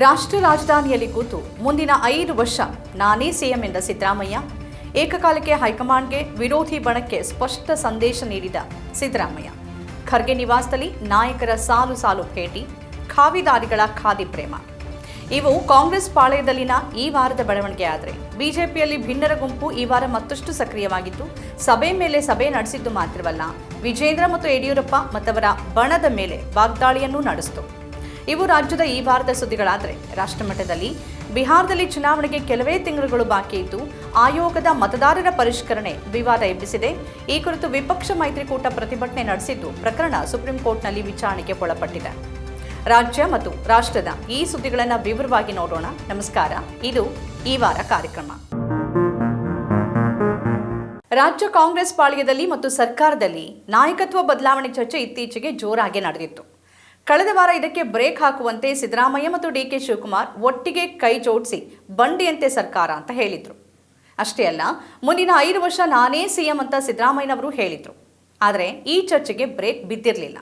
ರಾಷ್ಟ್ರ ರಾಜಧಾನಿಯಲ್ಲಿ ಕೂತು ಮುಂದಿನ 5 ವರ್ಷ ನಾನೇ ಸಿಎಂ ಎಂದ ಸಿದ್ದರಾಮಯ್ಯ. ಏಕಕಾಲಕ್ಕೆ ಹೈಕಮಾಂಡ್ಗೆ ವಿರೋಧಿ ಬಣಕ್ಕೆ ಸ್ಪಷ್ಟ ಸಂದೇಶ ನೀಡಿದ ಸಿದ್ದರಾಮಯ್ಯ. ಖರ್ಗೆ ನಿವಾಸದಲ್ಲಿ ನಾಯಕರ ಸಾಲು ಸಾಲು ಭೇಟಿ, ಖಾವಿದಾರಿಗಳ ಖಾದಿ ಪ್ರೇಮ. ಇವು ಕಾಂಗ್ರೆಸ್ ಪಾಳೆಯದಲ್ಲಿನ ಈ ವಾರದ ಬೆಳವಣಿಗೆ. ಆದರೆ ಬಿಜೆಪಿಯಲ್ಲಿ ಭಿನ್ನರ ಗುಂಪು ಈ ವಾರ ಮತ್ತಷ್ಟು ಸಕ್ರಿಯವಾಗಿದ್ದು, ಸಭೆ ಮೇಲೆ ಸಭೆ ನಡೆಸಿದ್ದು ಮಾತ್ರವಲ್ಲ, ವಿಜೇಂದ್ರ ಮತ್ತು ಯಡಿಯೂರಪ್ಪ ಮತ್ತವರ ಬಣದ ಮೇಲೆ ವಾಗ್ದಾಳಿಯನ್ನೂ ನಡೆಸಿತು. ಇವು ರಾಜ್ಯದ ಈ ವಾರದ ಸುದ್ದಿಗಳಾದರೆ, ರಾಷ್ಟ್ರಮಟ್ಟದಲ್ಲಿ ಬಿಹಾರದಲ್ಲಿ ಚುನಾವಣೆಗೆ ಕೆಲವೇ ತಿಂಗಳುಗಳು ಬಾಕಿ ಇದ್ದು, ಆಯೋಗದ ಮತದಾರರ ಪರಿಷ್ಕರಣೆ ವಿವಾದ ಎಬ್ಬಿಸಿದೆ. ಈ ಕುರಿತು ವಿಪಕ್ಷ ಮೈತ್ರಿಕೂಟ ಪ್ರತಿಭಟನೆ ನಡೆಸಿದ್ದು, ಪ್ರಕರಣ ಸುಪ್ರೀಂ ಕೋರ್ಟ್ನಲ್ಲಿ ವಿಚಾರಣೆಗೆ ಒಳಪಟ್ಟಿದೆ. ರಾಜ್ಯ ಮತ್ತು ರಾಷ್ಟ್ರದ ಈ ಸುದ್ದಿಗಳನ್ನು ವಿವರವಾಗಿ ನೋಡೋಣ. ನಮಸ್ಕಾರ, ಇದು ಈ ವಾರ ಕಾರ್ಯಕ್ರಮ. ರಾಜ್ಯ ಕಾಂಗ್ರೆಸ್ ಪಾಳ್ಯದಲ್ಲಿ ಮತ್ತು ಸರ್ಕಾರದಲ್ಲಿ ನಾಯಕತ್ವ ಬದಲಾವಣೆ ಚರ್ಚೆ ಇತ್ತೀಚೆಗೆ ಜೋರಾಗಿ ನಡೆದಿತ್ತು. ಕಳೆದ ವಾರ ಇದಕ್ಕೆ ಬ್ರೇಕ್ ಹಾಕುವಂತೆ ಸಿದ್ದರಾಮಯ್ಯ ಮತ್ತು ಡಿಕೆ ಶಿವಕುಮಾರ್ ಒಟ್ಟಿಗೆ ಕೈ ಜೋಡಿಸಿ ಬಂಡಿಯಂತೆ ಸರ್ಕಾರ ಅಂತ ಹೇಳಿದ್ರು. ಅಷ್ಟೇ ಅಲ್ಲ, ಮುಂದಿನ 5 ವರ್ಷ ನಾನೇ ಸಿಎಂ ಅಂತ ಸಿದ್ದರಾಮಯ್ಯನವರು ಹೇಳಿದ್ರು. ಆದರೆ ಈ ಚರ್ಚೆಗೆ ಬ್ರೇಕ್ ಬಿದ್ದಿರಲಿಲ್ಲ.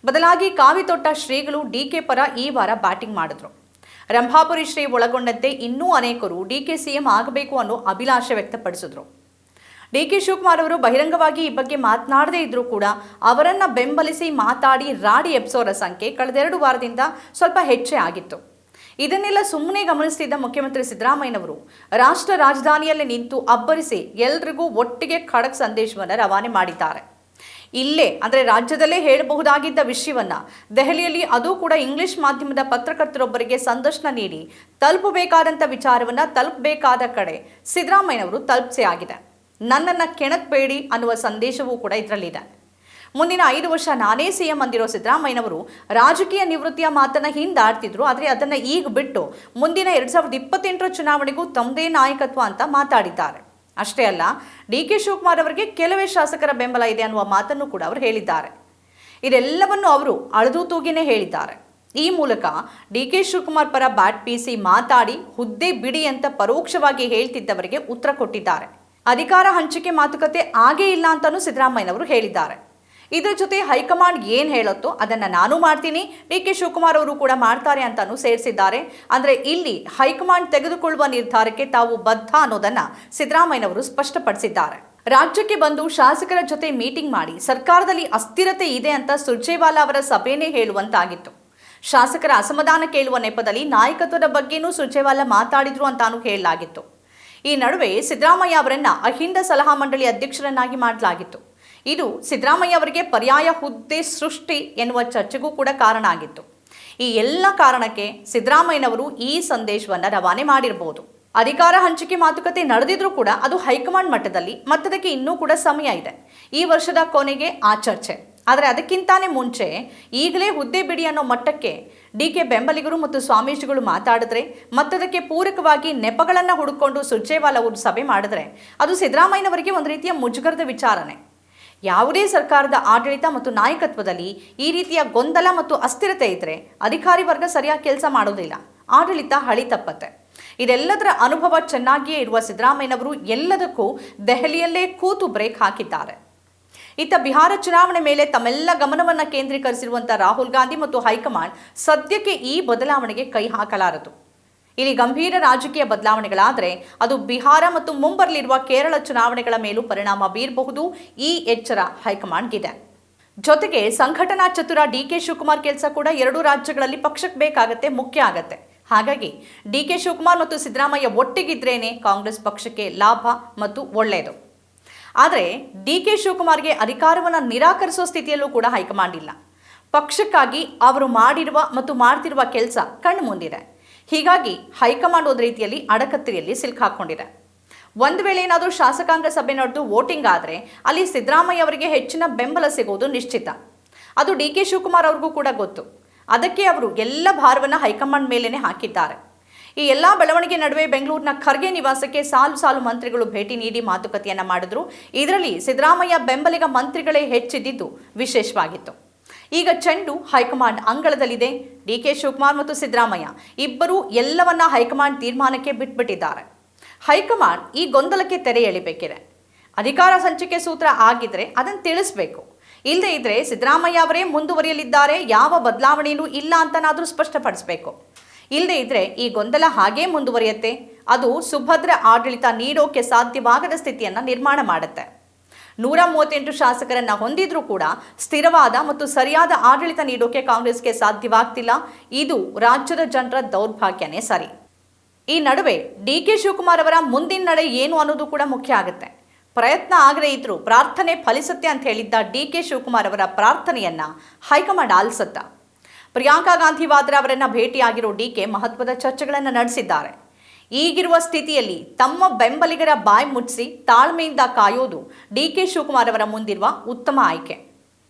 ಬದಲಾಗಿ ಕಾವಿ ತೊಟ್ಟ ಶ್ರೀಗಳು ಡಿಕೆ ಪರ ಈ ವಾರ ಬ್ಯಾಟಿಂಗ್ ಮಾಡಿದ್ರು. ರಂಭಾಪುರಿ ಶ್ರೀ ಒಳಗೊಂಡಂತೆ ಇನ್ನೂ ಅನೇಕರು ಡಿಕೆ ಸಿಎಂ ಆಗಬೇಕು ಅನ್ನೋ ಅಭಿಲಾಷೆ ವ್ಯಕ್ತಪಡಿಸಿದ್ರು. ಡಿಕೆ ಶಿವಕುಮಾರ್ ಅವರು ಬಹಿರಂಗವಾಗಿ ಈ ಬಗ್ಗೆ ಮಾತನಾಡದೇ ಇದ್ರೂ ಕೂಡ ಅವರನ್ನ ಬೆಂಬಲಿಸಿ ಮಾತಾಡಿ ರಾಡಿ ಎಬ್ಸೋರ ಸಂಖ್ಯೆ ಕಳೆದ 2 ವಾರದಿಂದ ಸ್ವಲ್ಪ ಹೆಚ್ಚೇ ಆಗಿತ್ತು. ಇದನ್ನೆಲ್ಲ ಸುಮ್ಮನೆ ಗಮನಿಸುತ್ತಿದ್ದ ಮುಖ್ಯಮಂತ್ರಿ ಸಿದ್ದರಾಮಯ್ಯನವರು ರಾಷ್ಟ್ರ ರಾಜಧಾನಿಯಲ್ಲೇ ನಿಂತು ಅಬ್ಬರಿಸಿ ಎಲ್ರಿಗೂ ಒಟ್ಟಿಗೆ ಖಡಕ್ ಸಂದೇಶವನ್ನು ರವಾನೆ ಮಾಡಿದ್ದಾರೆ. ಇಲ್ಲೇ ಅಂದರೆ ರಾಜ್ಯದಲ್ಲೇ ಹೇಳಬಹುದಾಗಿದ್ದ ವಿಷಯವನ್ನ ದೆಹಲಿಯಲ್ಲಿ, ಅದು ಕೂಡ ಇಂಗ್ಲಿಷ್ ಮಾಧ್ಯಮದ ಪತ್ರಕರ್ತರೊಬ್ಬರಿಗೆ ಸಂದರ್ಶನ ನೀಡಿ ತಲುಪಬೇಕಾದಂಥ ವಿಚಾರವನ್ನ ತಲುಪಬೇಕಾದ ಕಡೆ ಸಿದ್ದರಾಮಯ್ಯನವರು ತಲುಪಿಸೇ ಆಗಿದೆ. ನನ್ನನ್ನು ಕೆಣಕಬೇಡಿ ಅನ್ನುವ ಸಂದೇಶವೂ ಕೂಡ ಇದರಲ್ಲಿದೆ. ಮುಂದಿನ 5 ವರ್ಷ ನಾನೇ ಸಿಎಂ ಅಂದಿರೋ ಸಿದ್ದರಾಮಯ್ಯನವರು ರಾಜಕೀಯ ನಿವೃತ್ತಿಯ ಮಾತನ್ನ ಹಿಂದಾಡ್ತಿದ್ರು. ಆದರೆ ಅದನ್ನು ಈಗ ಬಿಟ್ಟು ಮುಂದಿನ 2028 ಚುನಾವಣೆಗೂ ತಮ್ಮದೇ ನಾಯಕತ್ವ ಅಂತ ಮಾತಾಡಿದ್ದಾರೆ. ಅಷ್ಟೇ ಅಲ್ಲ, ಡಿಕೆ ಶಿವಕುಮಾರ್ ಅವರಿಗೆ ಕೆಲವೇ ಶಾಸಕರ ಬೆಂಬಲ ಇದೆ ಅನ್ನುವ ಮಾತನ್ನು ಕೂಡ ಅವರು ಹೇಳಿದ್ದಾರೆ. ಇದೆಲ್ಲವನ್ನು ಅವರು ಅಳೆದು ತೂಗಿನೇ ಹೇಳಿದ್ದಾರೆ. ಈ ಮೂಲಕ ಡಿಕೆ ಶಿವಕುಮಾರ್ ಪರ ಬ್ಯಾಟ್ ಬೀಸಿ ಮಾತಾಡಿ ಹುದ್ದೆ ಬಿಡಿ ಅಂತ ಪರೋಕ್ಷವಾಗಿ ಹೇಳ್ತಿದ್ದವರಿಗೆ ಉತ್ತರ ಕೊಟ್ಟಿದ್ದಾರೆ. ಅಧಿಕಾರ ಹಂಚಿಕೆ ಮಾತುಕತೆ ಆಗೇ ಇಲ್ಲ ಅಂತಾನೂ ಸಿದ್ದರಾಮಯ್ಯನವರು ಹೇಳಿದ್ದಾರೆ. ಇದರ ಜೊತೆ ಹೈಕಮಾಂಡ್ ಏನು ಹೇಳುತ್ತೋ ಅದನ್ನು ನಾನು ಮಾಡ್ತೀನಿ, ಡಿಕೆ ಶಿವಕುಮಾರ್ ಅವರು ಕೂಡ ಮಾಡ್ತಾರೆ ಅಂತಾನೂ ಸೇರಿಸಿದ್ದಾರೆ. ಅಂದರೆ ಇಲ್ಲಿ ಹೈಕಮಾಂಡ್ ತೆಗೆದುಕೊಳ್ಳುವ ನಿರ್ಧಾರಕ್ಕೆ ತಾವು ಬದ್ಧ ಅನ್ನೋದನ್ನ ಸಿದ್ದರಾಮಯ್ಯನವರು ಸ್ಪಷ್ಟಪಡಿಸಿದ್ದಾರೆ. ರಾಜ್ಯಕ್ಕೆ ಬಂದು ಶಾಸಕರ ಜೊತೆ ಮೀಟಿಂಗ್ ಮಾಡಿ ಸರ್ಕಾರದಲ್ಲಿ ಅಸ್ಥಿರತೆ ಇದೆ ಅಂತ ಸುರ್ಜೇವಾಲಾ ಅವರ ಸಭೆನೇ ಹೇಳುವಂತಾಗಿತ್ತು. ಶಾಸಕರ ಅಸಮಾಧಾನ ಕೇಳುವ ನೆಪದಲ್ಲಿ ನಾಯಕತ್ವದ ಬಗ್ಗೆನೂ ಸುರ್ಜೇವಾಲಾ ಮಾತಾಡಿದ್ರು ಅಂತಾನೂ ಹೇಳಲಾಗಿತ್ತು. ಈ ನಡುವೆ ಸಿದ್ದರಾಮಯ್ಯ ಅವರನ್ನ ಅಹಿಂದ ಸಲಹಾ ಮಂಡಳಿ ಅಧ್ಯಕ್ಷರನ್ನಾಗಿ ಮಾಡಲಾಗಿತ್ತು. ಇದು ಸಿದ್ದರಾಮಯ್ಯ ಅವರಿಗೆ ಪರ್ಯಾಯ ಹುದ್ದೆ ಸೃಷ್ಟಿ ಎನ್ನುವ ಚರ್ಚೆಗೂ ಕೂಡ ಕಾರಣ ಆಗಿತ್ತು. ಈ ಎಲ್ಲ ಕಾರಣಕ್ಕೆ ಸಿದ್ದರಾಮಯ್ಯನವರು ಈ ಸಂದೇಶವನ್ನು ರವಾನೆ ಮಾಡಿರಬಹುದು. ಅಧಿಕಾರ ಹಂಚಿಕೆ ಮಾತುಕತೆ ನಡೆದಿದ್ರೂ ಕೂಡ ಅದು ಹೈಕಮಾಂಡ್ ಮಟ್ಟದಲ್ಲಿ, ಮತ್ತದಕ್ಕೆ ಇನ್ನೂ ಕೂಡ ಸಮಯ ಇದೆ. ಈ ವರ್ಷದ ಕೊನೆಗೆ ಆ ಚರ್ಚೆ. ಆದರೆ ಅದಕ್ಕಿಂತಾನೇ ಮುಂಚೆ ಈಗಲೇ ಹುದ್ದೆ ಬಿಡಿ ಅನ್ನೋ ಮಟ್ಟಕ್ಕೆ ಡಿಕೆ ಬೆಂಬಲಿಗರು ಮತ್ತು ಸ್ವಾಮೀಜಿಗಳು ಮಾತಾಡಿದ್ರೆ, ಮತ್ತದಕ್ಕೆ ಪೂರಕವಾಗಿ ನೆಪಗಳನ್ನು ಹುಡುಕೊಂಡು ಸುರ್ಜೇವಾಲಾ ಅವರು ಸಭೆ ಮಾಡಿದ್ರೆ ಅದು ಸಿದ್ದರಾಮಯ್ಯನವರಿಗೆ ಒಂದು ರೀತಿಯ ಮುಜುಗರದ ವಿಚಾರನೆ. ಯಾವುದೇ ಸರ್ಕಾರದ ಆಡಳಿತ ಮತ್ತು ನಾಯಕತ್ವದಲ್ಲಿ ಈ ರೀತಿಯ ಗೊಂದಲ ಮತ್ತು ಅಸ್ಥಿರತೆ ಇದ್ದರೆ ಅಧಿಕಾರಿ ವರ್ಗ ಸರಿಯಾಗಿ ಕೆಲಸ ಮಾಡೋದಿಲ್ಲ, ಆಡಳಿತ ಹಳಿ ತಪ್ಪತ್ತೆ. ಇದೆಲ್ಲದರ ಅನುಭವ ಚೆನ್ನಾಗಿಯೇ ಇರುವ ಸಿದ್ದರಾಮಯ್ಯನವರು ಎಲ್ಲದಕ್ಕೂ ದೆಹಲಿಯಲ್ಲೇ ಕೂತು ಬ್ರೇಕ್ ಹಾಕಿದ್ದಾರೆ. ಇತ್ತ ಬಿಹಾರ ಚುನಾವಣೆ ಮೇಲೆ ತಮ್ಮೆಲ್ಲ ಗಮನವನ್ನು ಕೇಂದ್ರೀಕರಿಸಿರುವಂಥ ರಾಹುಲ್ ಗಾಂಧಿ ಮತ್ತು ಹೈಕಮಾಂಡ್ ಸದ್ಯಕ್ಕೆ ಈ ಬದಲಾವಣೆಗೆ ಕೈ ಹಾಕಲಾರದು. ಇಲ್ಲಿ ಗಂಭೀರ ರಾಜಕೀಯ ಬದಲಾವಣೆಗಳಾದರೆ ಅದು ಬಿಹಾರ ಮತ್ತು ಮುಂಬರಲಿರುವ ಕೇರಳ ಚುನಾವಣೆಗಳ ಮೇಲೂ ಪರಿಣಾಮ ಬೀರಬಹುದು. ಈ ಎಚ್ಚರ ಹೈಕಮಾಂಡ್ಗಿದೆ. ಜೊತೆಗೆ ಸಂಘಟನಾ ಚತುರ ಡಿಕೆ ಶಿವಕುಮಾರ್ ಕೆಲಸ ಕೂಡ 2 ರಾಜ್ಯಗಳಲ್ಲಿ ಪಕ್ಷಕ್ಕೆ ಬೇಕಾಗತ್ತೆ, ಮುಖ್ಯ ಆಗತ್ತೆ. ಹಾಗಾಗಿ ಡಿಕೆ ಶಿವಕುಮಾರ್ ಮತ್ತು ಸಿದ್ದರಾಮಯ್ಯ ಒಟ್ಟಿಗಿದ್ರೇನೆ ಕಾಂಗ್ರೆಸ್ ಪಕ್ಷಕ್ಕೆ ಲಾಭ ಮತ್ತು ಒಳ್ಳೆಯದು. ಆದರೆ ಡಿಕೆ ಶಿವಕುಮಾರ್ಗೆ ಅಧಿಕಾರವನ್ನು ನಿರಾಕರಿಸುವ ಸ್ಥಿತಿಯಲ್ಲೂ ಕೂಡ ಹೈಕಮಾಂಡ್ ಇಲ್ಲ. ಪಕ್ಷಕ್ಕಾಗಿ ಅವರು ಮಾಡಿರುವ ಮತ್ತು ಮಾಡ್ತಿರುವ ಕೆಲಸ ಕಣ್ಣು ಮುಂದಿದೆ. ಹೀಗಾಗಿ ಹೈಕಮಾಂಡ್ ಒಂದು ರೀತಿಯಲ್ಲಿ ಅಡಕತ್ತಿರಿಯಲ್ಲಿ ಸಿಲುಕಾಕೊಂಡಿದೆ. ಒಂದು ವೇಳೆ ಏನಾದರೂ ಶಾಸಕಾಂಗ ಸಭೆ ನಡೆದು ವೋಟಿಂಗ್ ಆದರೆ ಅಲ್ಲಿ ಸಿದ್ದರಾಮಯ್ಯ ಅವರಿಗೆ ಹೆಚ್ಚಿನ ಬೆಂಬಲ ಸಿಗುವುದು ನಿಶ್ಚಿತ. ಅದು ಡಿಕೆ ಶಿವಕುಮಾರ್ ಅವ್ರಿಗೂ ಕೂಡ ಗೊತ್ತು. ಅದಕ್ಕೆ ಅವರು ಎಲ್ಲ ಭಾರವನ್ನು ಹೈಕಮಾಂಡ್ ಮೇಲೇನೆ ಹಾಕಿದ್ದಾರೆ. ಈ ಎಲ್ಲ ಬೆಳವಣಿಗೆ ನಡುವೆ ಬೆಂಗಳೂರಿನ ಖರ್ಗೆ ನಿವಾಸಕ್ಕೆ ಸಾಲು ಸಾಲು ಮಂತ್ರಿಗಳು ಭೇಟಿ ನೀಡಿ ಮಾತುಕತೆಯನ್ನು ಮಾಡಿದ್ರು. ಇದರಲ್ಲಿ ಸಿದ್ದರಾಮಯ್ಯ ಬೆಂಬಲಿಗ ಮಂತ್ರಿಗಳೇ ಹೆಚ್ಚಿದ್ದಿದ್ದು ವಿಶೇಷವಾಗಿತ್ತು. ಈಗ ಚೆಂಡು ಹೈಕಮಾಂಡ್ ಅಂಗಳದಲ್ಲಿದೆ. ಡಿಕೆ ಶಿವಕುಮಾರ್ ಮತ್ತು ಸಿದ್ದರಾಮಯ್ಯ ಇಬ್ಬರೂ ಎಲ್ಲವನ್ನ ಹೈಕಮಾಂಡ್ ತೀರ್ಮಾನಕ್ಕೆ ಬಿಟ್ಬಿಟ್ಟಿದ್ದಾರೆ. ಹೈಕಮಾಂಡ್ ಈ ಗೊಂದಲಕ್ಕೆ ತೆರೆ ಎಳಿಬೇಕಿದೆ. ಅಧಿಕಾರ ಹಂಚಿಕೆ ಸೂತ್ರ ಆಗಿದ್ರೆ ಅದನ್ನು ತಿಳಿಸಬೇಕು. ಇಲ್ಲದೇ ಇದ್ರೆ ಸಿದ್ದರಾಮಯ್ಯ ಅವರೇ ಮುಂದುವರಿಯಲಿದ್ದಾರೆ, ಯಾವ ಬದಲಾವಣೆಯೂ ಇಲ್ಲ ಅಂತನಾದರೂ ಸ್ಪಷ್ಟಪಡಿಸಬೇಕು. ಇಲ್ಲದೇ ಇದ್ರೆ ಈ ಗೊಂದಲ ಹಾಗೇ ಮುಂದುವರಿಯುತ್ತೆ. ಅದು ಸುಭದ್ರ ಆಡಳಿತ ನೀಡೋಕೆ ಸಾಧ್ಯವಾಗದ ಸ್ಥಿತಿಯನ್ನು ನಿರ್ಮಾಣ ಮಾಡುತ್ತೆ. 138 ಶಾಸಕರನ್ನ ಹೊಂದಿದ್ರೂ ಕೂಡ ಸ್ಥಿರವಾದ ಮತ್ತು ಸರಿಯಾದ ಆಡಳಿತ ನೀಡೋಕೆ ಕಾಂಗ್ರೆಸ್ಗೆ ಸಾಧ್ಯವಾಗ್ತಿಲ್ಲ. ಇದು ರಾಜ್ಯದ ಜನರ ದೌರ್ಭಾಗ್ಯನೇ ಸರಿ. ಈ ನಡುವೆ ಡಿ.ಕೆ. ಶಿವಕುಮಾರ್ ಅವರ ಮುಂದಿನ ನಡೆ ಏನು ಅನ್ನೋದು ಕೂಡ ಮುಖ್ಯ ಆಗುತ್ತೆ. ಪ್ರಯತ್ನ ಆಗದೇ ಇದ್ರೂ ಪ್ರಾರ್ಥನೆ ಫಲಿಸುತ್ತೆ ಅಂತ ಹೇಳಿದ್ದ ಡಿ.ಕೆ. ಶಿವಕುಮಾರ್ ಅವರ ಪ್ರಾರ್ಥನೆಯನ್ನ ಹೈಕಮಾಂಡ್ ಆಲಿಸುತ್ತಾ? ಪ್ರಿಯಾಂಕಾ ಗಾಂಧಿ ವಾದ್ರಾ ಅವರನ್ನ ಭೇಟಿಯಾಗಿರೋ ಡಿ.ಕೆ. ಮಹತ್ವದ ಚರ್ಚೆಗಳನ್ನು ನಡೆಸಿದ್ದಾರೆ. ಈಗಿರುವ ಸ್ಥಿತಿಯಲ್ಲಿ ತಮ್ಮ ಬೆಂಬಲಿಗರ ಬಾಯಿ ಮುಚ್ಚಿಸಿ ತಾಳ್ಮೆಯಿಂದ ಕಾಯೋದು ಡಿ.ಕೆ. ಶಿವಕುಮಾರ್ ಅವರ ಮುಂದಿರುವ ಉತ್ತಮ ಆಯ್ಕೆ.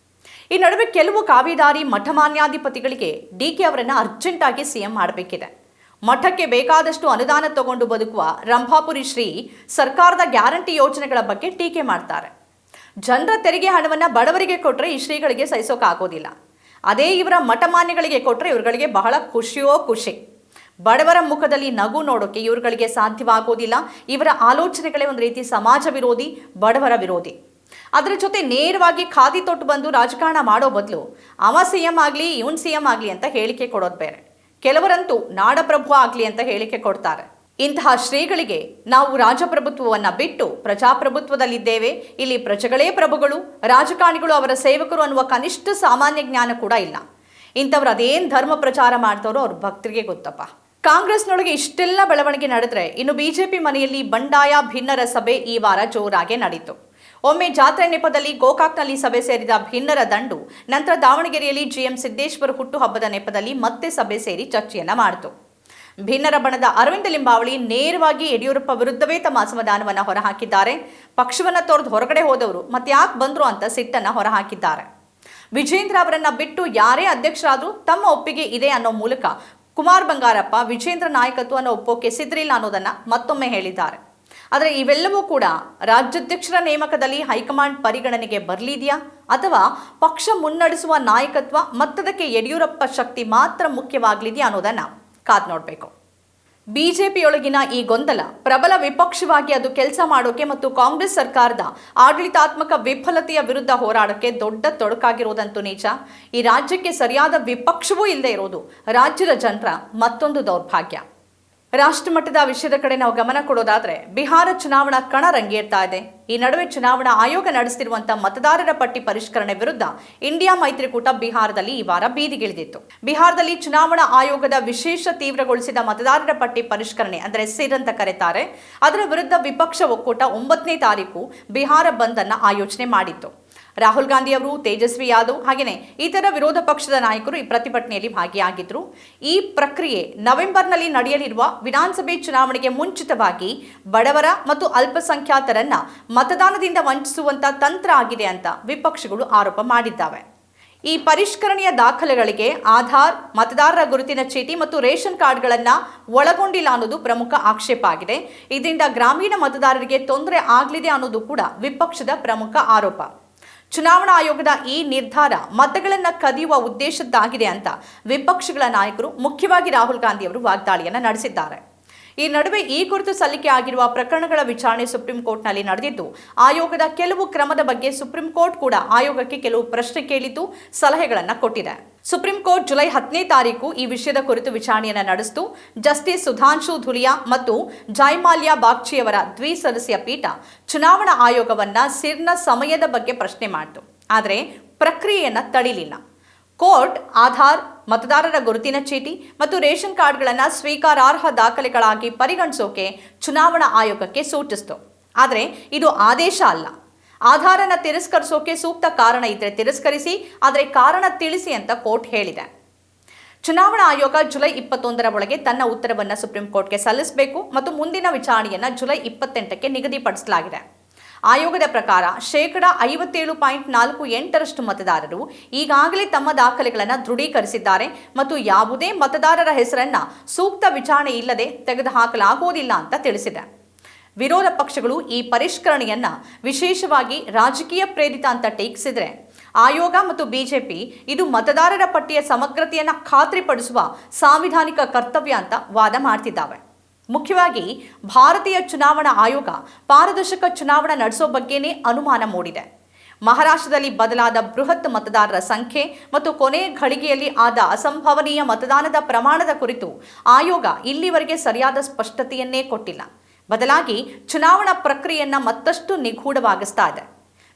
ಈ ನಡುವೆ ಕೆಲವು ಕಾವೇದಾರಿ ಮಠಮಾನ್ಯಾಧಿಪತಿಗಳಿಗೆ ಡಿ.ಕೆ. ಅವರನ್ನು ಅರ್ಜೆಂಟಾಗಿ ಸಿಎಂ ಮಾಡಬೇಕಿದೆ. ಮಠಕ್ಕೆ ಬೇಕಾದಷ್ಟು ಅನುದಾನ ತಗೊಂಡು ಬದುಕುವ ರಂಭಾಪುರಿ ಶ್ರೀ ಸರ್ಕಾರದ ಗ್ಯಾರಂಟಿ ಯೋಜನೆಗಳ ಬಗ್ಗೆ ಟೀಕೆ ಮಾಡ್ತಾರೆ. ಜನರ ತೆರಿಗೆ ಹಣವನ್ನು ಬಡವರಿಗೆ ಕೊಟ್ಟರೆ ಈ ಶ್ರೀಗಳಿಗೆ ಸಹಿಸೋಕ್ಕಾಗೋದಿಲ್ಲ. ಅದೇ ಇವರ ಮಠಮಾನ್ಯಗಳಿಗೆ ಕೊಟ್ಟರೆ ಇವ್ರುಗಳಿಗೆ ಬಹಳ ಖುಷಿಯೋ ಖುಷಿ. ಬಡವರ ಮುಖದಲ್ಲಿ ನಗು ನೋಡೋಕೆ ಇವ್ರುಗಳಿಗೆ ಸಾಧ್ಯವಾಗೋದಿಲ್ಲ. ಇವರ ಆಲೋಚನೆಗಳೇ ಒಂದು ರೀತಿ ಸಮಾಜ ವಿರೋಧಿ, ಬಡವರ ವಿರೋಧಿ. ಅದರ ಜೊತೆ ನೇರವಾಗಿ ಖಾದಿ ತೊಟ್ಟು ಬಂದು ರಾಜಕಾರಣ ಮಾಡೋ ಬದಲು ಅವ ಸಿಎಂ ಆಗಲಿ ಇವನ್ ಸಿಎಂ ಆಗಲಿ ಅಂತ ಹೇಳಿಕೆ ಕೊಡೋದು ಬೇರೆ. ಕೆಲವರಂತೂ ನಾಡಪ್ರಭು ಆಗಲಿ ಅಂತ ಹೇಳಿಕೆ ಕೊಡ್ತಾರೆ. ಇಂತಹ ಶ್ರೀಗಳಿಗೆ ನಾವು ರಾಜಪ್ರಭುತ್ವವನ್ನು ಬಿಟ್ಟು ಪ್ರಜಾಪ್ರಭುತ್ವದಲ್ಲಿದ್ದೇವೆ, ಇಲ್ಲಿ ಪ್ರಜೆಗಳೇ ಪ್ರಭುಗಳು, ರಾಜಕಾರಣಿಗಳು ಅವರ ಸೇವಕರು ಅನ್ನುವ ಕನಿಷ್ಠ ಸಾಮಾನ್ಯ ಜ್ಞಾನ ಕೂಡ ಇಲ್ಲ. ಇಂಥವ್ರು ಅದೇನು ಧರ್ಮ ಪ್ರಚಾರ ಮಾಡ್ತಾರೋ ಅವ್ರ ಭಕ್ತರಿಗೆ ಗೊತ್ತಪ್ಪ. ಕಾಂಗ್ರೆಸ್ನೊಳಗೆ ಇಷ್ಟೆಲ್ಲ ಬೆಳವಣಿಗೆ ನಡೆದ್ರೆ ಇನ್ನು ಬಿಜೆಪಿ ಮನೆಯಲ್ಲಿ ಬಂಡಾಯ ಭಿನ್ನರ ಸಭೆ ಈ ವಾರ ಜೋರಾಗೆ ನಡೀತು. ಒಮ್ಮೆ ಜಾತ್ರೆ ನೆಪದಲ್ಲಿ ಗೋಕಾಕ್ನಲ್ಲಿ ಸಭೆ ಸೇರಿದ ಭಿನ್ನರ ದಂಡು ನಂತರ ದಾವಣಗೆರೆಯಲ್ಲಿ ಜಿಎಂ ಸಿದ್ದೇಶ್ವರ ಹುಟ್ಟುಹಬ್ಬದ ನೆಪದಲ್ಲಿ ಮತ್ತೆ ಸಭೆ ಸೇರಿ ಚರ್ಚೆಯನ್ನ ಮಾಡಿತು. ಭಿನ್ನರ ಬಣದ ಅರವಿಂದ ಲಿಂಬಾವಳಿ ನೇರವಾಗಿ ಯಡಿಯೂರಪ್ಪ ವಿರುದ್ಧವೇ ತಮ್ಮ ಅಸಮಾಧಾನವನ್ನು ಹೊರಹಾಕಿದ್ದಾರೆ. ಪಕ್ಷವನ್ನ ತೊರೆದು ಹೊರಗಡೆ ಹೋದವರು ಮತ್ತೆ ಯಾಕೆ ಬಂದ್ರು ಅಂತ ಸಿಟ್ಟನ್ನ ಹೊರಹಾಕಿದ್ದಾರೆ. ವಿಜೇಂದ್ರ ಅವರನ್ನ ಬಿಟ್ಟು ಯಾರೇ ಅಧ್ಯಕ್ಷರಾದ್ರೂ ತಮ್ಮ ಒಪ್ಪಿಗೆ ಇದೆ ಅನ್ನೋ ಮೂಲಕ ಕುಮಾರ್ ಬಂಗಾರಪ್ಪ ವಿಜೇಂದ್ರ ನಾಯಕತ್ವವನ್ನು ಒಪ್ಪೋಕೆ ಸಿದ್ರಿಲ್ಲ ಅನ್ನೋದನ್ನ ಮತ್ತೊಮ್ಮೆ ಹೇಳಿದ್ದಾರೆ. ಆದರೆ ಇವೆಲ್ಲವೂ ಕೂಡ ರಾಜ್ಯಾಧ್ಯಕ್ಷರ ನೇಮಕದಲ್ಲಿ ಹೈಕಮಾಂಡ್ ಪರಿಗಣನೆಗೆ ಬರಲಿದೆಯಾ ಅಥವಾ ಪಕ್ಷ ಮುನ್ನಡೆಸುವ ನಾಯಕತ್ವ ಮತ್ತದಕ್ಕೆ ಯಡಿಯೂರಪ್ಪ ಶಕ್ತಿ ಮಾತ್ರ ಮುಖ್ಯವಾಗಲಿದೆಯಾ ಅನ್ನೋದನ್ನ ಕಾದ್ ನೋಡಬೇಕು. ಬಿಜೆಪಿಯೊಳಗಿನ ಈ ಗೊಂದಲ ಪ್ರಬಲ ವಿಪಕ್ಷವಾಗಿ ಅದು ಕೆಲಸ ಮಾಡೋಕೆ ಮತ್ತು ಕಾಂಗ್ರೆಸ್ ಸರ್ಕಾರದ ಆಡಳಿತಾತ್ಮಕ ವಿಫಲತೆಯ ವಿರುದ್ಧ ಹೋರಾಡಕ್ಕೆ ದೊಡ್ಡ ತೊಡಕಾಗಿರೋದಂತೂ ನಿಜ. ಈ ರಾಜ್ಯಕ್ಕೆ ಸರಿಯಾದ ವಿಪಕ್ಷವೂ ಇಲ್ಲದೆ ಇರೋದು ರಾಜ್ಯದ ಜನರ ಮತ್ತೊಂದು ದೌರ್ಭಾಗ್ಯ. ರಾಷ್ಟ್ರಮಟ್ಟದ ವಿಷಯದ ಕಡೆ ನಾವು ಗಮನ ಕೊಡೋದಾದ್ರೆ ಬಿಹಾರ ಚುನಾವಣಾ ಕಣ ರಂಗೇರ್ತಾ ಇದೆ. ಈ ನಡುವೆ ಚುನಾವಣಾ ಆಯೋಗ ನಡೆಸುತ್ತಿರುವಂತಹ ಮತದಾರರ ಪಟ್ಟಿ ಪರಿಷ್ಕರಣೆ ವಿರುದ್ಧ ಇಂಡಿಯಾ ಮೈತ್ರಿಕೂಟ ಬಿಹಾರದಲ್ಲಿ ಈ ವಾರ ಬೀದಿಗಿಳಿದಿತ್ತು. ಬಿಹಾರದಲ್ಲಿ ಚುನಾವಣಾ ಆಯೋಗದ ವಿಶೇಷ ತೀವ್ರಗೊಳಿಸಿದ ಮತದಾರರ ಪಟ್ಟಿ ಪರಿಷ್ಕರಣೆ ಅಂದರೆ ಸಿರ್ ಅಂತ ಕರೆತಾರೆ. ಅದರ ವಿರುದ್ಧ ವಿಪಕ್ಷ ಒಕ್ಕೂಟ 9ನೇ ತಾರೀಕು ಬಿಹಾರ ಬಂದ್ ಅನ್ನ ಆಯೋಜನೆ ಮಾಡಿತ್ತು. ರಾಹುಲ್ ಗಾಂಧಿ ಅವರು, ತೇಜಸ್ವಿ ಯಾದವ್ ಹಾಗೆಯೇ ಇತರ ವಿರೋಧ ಪಕ್ಷದ ನಾಯಕರು ಈ ಪ್ರತಿಭಟನೆಯಲ್ಲಿ ಭಾಗಿಯಾಗಿದ್ದರು. ಈ ಪ್ರಕ್ರಿಯೆ ನವೆಂಬರ್ನಲ್ಲಿ ನಡೆಯಲಿರುವ ವಿಧಾನಸಭೆ ಚುನಾವಣೆಗೆ ಮುಂಚಿತವಾಗಿ ಬಡವರ ಮತ್ತು ಅಲ್ಪಸಂಖ್ಯಾತರನ್ನ ಮತದಾನದಿಂದ ವಂಚಿಸುವಂತ ತಂತ್ರ ಆಗಿದೆ ಅಂತ ವಿಪಕ್ಷಗಳು ಆರೋಪ ಮಾಡಿದ್ದಾವೆ. ಈ ಪರಿಷ್ಕರಣೆಯ ದಾಖಲೆಗಳಿಗೆ ಆಧಾರ್, ಮತದಾರರ ಗುರುತಿನ ಚೀಟಿ ಮತ್ತು ರೇಷನ್ ಕಾರ್ಡ್ಗಳನ್ನು ಒಳಗೊಂಡಿಲ್ಲ ಅನ್ನೋದು ಪ್ರಮುಖ ಆಕ್ಷೇಪ ಆಗಿದೆ. ಇದರಿಂದ ಗ್ರಾಮೀಣ ಮತದಾರರಿಗೆ ತೊಂದರೆ ಆಗಲಿದೆ ಅನ್ನೋದು ಕೂಡ ವಿಪಕ್ಷದ ಪ್ರಮುಖ ಆರೋಪ. ಚುನಾವಣಾ ಆಯೋಗದ ಈ ನಿರ್ಧಾರ ಮತಗಳನ್ನು ಕದಿಯುವ ಉದ್ದೇಶದ್ದಾಗಿದೆ ಅಂತ ವಿಪಕ್ಷಗಳ ನಾಯಕರು, ಮುಖ್ಯವಾಗಿ ರಾಹುಲ್ ಗಾಂಧಿ ಅವರು ವಾಗ್ದಾಳಿಯನ್ನು ನಡೆಸಿದ್ದಾರೆ. ಈ ನಡುವೆ ಈ ಕುರಿತು ಸಲ್ಲಿಕೆ ಆಗಿರುವ ಪ್ರಕರಣಗಳ ವಿಚಾರಣೆ ಸುಪ್ರೀಂ ಕೋರ್ಟ್ನಲ್ಲಿ ನಡೆದಿದ್ದು, ಆಯೋಗದ ಕೆಲವು ಕ್ರಮದ ಬಗ್ಗೆ ಸುಪ್ರೀಂ ಕೋರ್ಟ್ ಕೂಡ ಆಯೋಗಕ್ಕೆ ಕೆಲವು ಪ್ರಶ್ನೆ ಕೇಳಿದ್ದು, ಸಲಹೆಗಳನ್ನು ಕೊಟ್ಟಿದೆ. ಸುಪ್ರೀಂ ಕೋರ್ಟ್ ಜುಲೈ 10ನೇ ತಾರೀಕು ಈ ವಿಷಯದ ಕುರಿತು ವಿಚಾರಣೆಯನ್ನು ನಡೆಸಿತು. ಜಸ್ಟಿಸ್ ಸುಧಾಂಶು ಧುಲಿಯಾ ಮತ್ತು ಜಯಮಾಲ್ಯಾ ಬಾಗ್ಚಿಯವರ ದ್ವಿಸದಸ್ಯ ಪೀಠ ಚುನಾವಣಾ ಆಯೋಗವನ್ನ ಸಿರ್ನ ಸಮಯದ ಬಗ್ಗೆ ಪ್ರಶ್ನೆ ಮಾಡಿತು. ಆದರೆ ಪ್ರಕ್ರಿಯೆಯನ್ನು ತಡಿಲಿಲ್ಲ. ಕೋರ್ಟ್ ಆಧಾರ್, ಮತದಾರರ ಗುರುತಿನ ಚೀಟಿ ಮತ್ತು ರೇಷನ್ ಕಾರ್ಡ್ಗಳನ್ನು ಸ್ವೀಕಾರಾರ್ಹ ದಾಖಲೆಗಳಾಗಿ ಪರಿಗಣಿಸೋಕೆ ಚುನಾವಣಾ ಆಯೋಗಕ್ಕೆ ಸೂಚಿಸಿತು. ಆದರೆ ಇದು ಆದೇಶ ಅಲ್ಲ. ಆಧಾರನ ತಿರಸ್ಕರಿಸೋಕೆ ಸೂಕ್ತ ಕಾರಣ ಇದ್ರೆ ತಿರಸ್ಕರಿಸಿ, ಆದರೆ ಕಾರಣ ತಿಳಿಸಿ ಅಂತ ಕೋರ್ಟ್ ಹೇಳಿದೆ. ಚುನಾವಣಾ ಆಯೋಗ ಜುಲೈ 21ರ ಒಳಗೆ ತನ್ನ ಉತ್ತರವನ್ನು ಸುಪ್ರೀಂ ಕೋರ್ಟ್ಗೆ ಸಲ್ಲಿಸಬೇಕು ಮತ್ತು ಮುಂದಿನ ವಿಚಾರಣೆಯನ್ನು ಜುಲೈ 28ಕ್ಕೆ ನಿಗದಿಪಡಿಸಲಾಗಿದೆ. ಆಯೋಗದ ಪ್ರಕಾರ 57.48% ಮತದಾರರು ಈಗಾಗಲೇ ತಮ್ಮ ದಾಖಲೆಗಳನ್ನು ದೃಢೀಕರಿಸಿದ್ದಾರೆ ಮತ್ತು ಯಾವುದೇ ಮತದಾರರ ಹೆಸರನ್ನ ಸೂಕ್ತ ವಿಚಾರಣೆ ಇಲ್ಲದೆ ತೆಗೆದುಹಾಕಲಾಗುವುದಿಲ್ಲ ಅಂತ ತಿಳಿಸಿದೆ. ವಿರೋಧ ಪಕ್ಷಗಳು ಈ ಪರಿಷ್ಕರಣೆಯನ್ನ ವಿಶೇಷವಾಗಿ ರಾಜಕೀಯ ಪ್ರೇರಿತ ಅಂತ ಟೀಕಿಸಿದ್ರೆ, ಆಯೋಗ ಮತ್ತು ಬಿಜೆಪಿ ಇದು ಮತದಾರರ ಪಟ್ಟಿಯ ಸಮಗ್ರತೆಯನ್ನು ಖಾತ್ರಿಪಡಿಸುವ ಸಾಂವಿಧಾನಿಕ ಕರ್ತವ್ಯ ಅಂತ ವಾದ ಮಾಡ್ತಿದ್ದಾವೆ. ಮುಖ್ಯವಾಗಿ ಭಾರತೀಯ ಚುನಾವಣಾ ಆಯೋಗ ಪಾರದರ್ಶಕ ಚುನಾವಣಾ ನಡೆಸೋ ಬಗ್ಗೆನೇ ಅನುಮಾನ ಮೂಡಿದೆ. ಮಹಾರಾಷ್ಟ್ರದಲ್ಲಿ ಬದಲಾದ ಬೃಹತ್ ಮತದಾರರ ಸಂಖ್ಯೆ ಮತ್ತು ಕೊನೆ ಘಳಿಗೆಯಲ್ಲಿ ಆದ ಅಸಂಭವನೀಯ ಮತದಾನದ ಪ್ರಮಾಣದ ಕುರಿತು ಆಯೋಗ ಇಲ್ಲಿವರೆಗೆ ಸರಿಯಾದ ಸ್ಪಷ್ಟತೆಯನ್ನೇ ಕೊಟ್ಟಿಲ್ಲ. ಬದಲಾಗಿ ಚುನಾವಣಾ ಪ್ರಕ್ರಿಯೆಯನ್ನು ಮತ್ತಷ್ಟು ನಿಗೂಢವಾಗಿಸ್ತಾ ಇದೆ.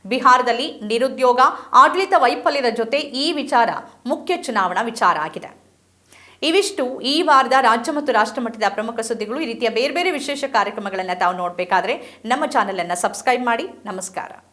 ಬಿಹಾರದಲ್ಲಿ ನಿರುದ್ಯೋಗ, ಆಡಳಿತ ವೈಫಲ್ಯದ ಜೊತೆ ಈ ವಿಚಾರ ಮುಖ್ಯ ಚುನಾವಣಾ ವಿಚಾರ ಆಗಿದೆ. ಇವಿಷ್ಟು ಈ ವಾರದ ರಾಜ್ಯ ಮತ್ತು ರಾಷ್ಟ್ರ ಮಟ್ಟದ ಪ್ರಮುಖ ಸುದ್ದಿಗಳು. ಈ ರೀತಿಯ ಬೇರೆ ಬೇರೆ ವಿಶೇಷ ಕಾರ್ಯಕ್ರಮಗಳನ್ನು ತಾವು ನೋಡಬೇಕಾದ್ರೆ ನಮ್ಮ ಚಾನೆಲ್ ಅನ್ನು ಸಬ್ಸ್ಕ್ರೈಬ್ ಮಾಡಿ. ನಮಸ್ಕಾರ.